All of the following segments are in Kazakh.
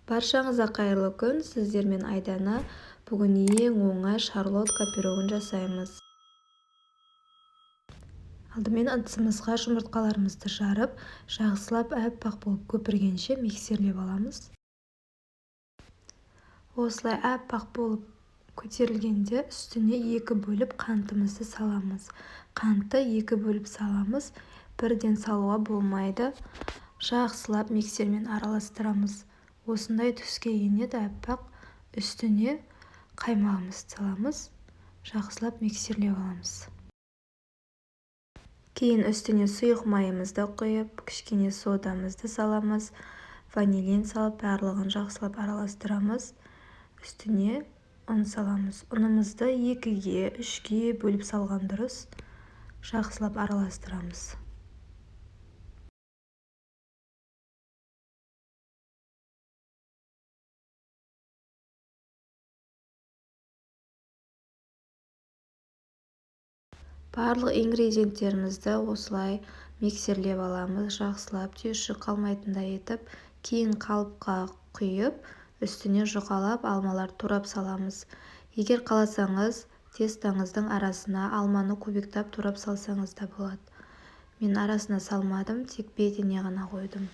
Баршаңызға қайырлы күн. Сіздермен Айдана. Бүгін ең оңай шарлотка пирогын жасаймыз. Алдымен ыдысымызға жұмыртқаларымызды жарып, жақсылап аппақ болып көпіргенше миксерлеп аламыз. Осылай аппақ болып көтерілгенде үстіне 2 бөліп қантымызды саламыз. Қантты 2 бөліп саламыз. Бірден салуға болмайды. Жақсылап миксермен араластырамыз. Осындай түске енеді аппақ. Үстіне қаймағымызды саламыз. Жақсылап миксерлеп аламыз. Кейін үстіне сұйық майымызды құйып, кішкене содамызды саламыз. Ванилин салып, барлығын жақсылап араластырамыз. Үстіне ұн саламыз. Ұнымызды 2-ге, 3-ге бөліп салған дұрыс. Жақсылап араластырамыз. Барлық ингредиенттерімізді осылай миксерлеп аламыз. Жақсылап түйіршік қалмайтындай етіп, кейін қалыпқа құйып, үстіне жұқалап алмалар турап саламыз. Егер қаласаңыз, тестаңыздың арасына алманы кубиктап турап салсаңыз да болады. Мен арасына салмадым, тек бетіне ғана қойдым.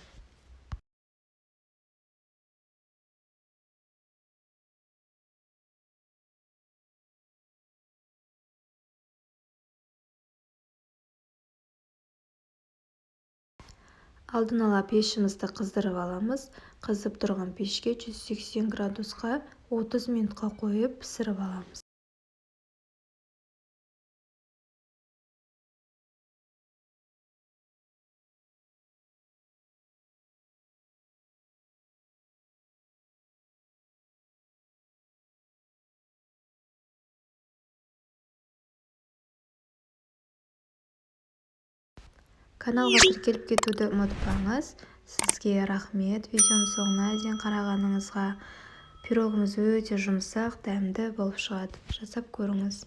Алдын ала пешімізді қыздырып аламыз. Қызып тұрған пешке 180 градусқа 30 минутқа қойып пісіріп аламыз. Каналға тіркеліп кетуді ұмытпаңыз. Сізге рахмет видеоның соңына дейін қарағаныңызға. Пирогымыз өте жұмсақ, дәмді болып шығады. Жасап көріңіз.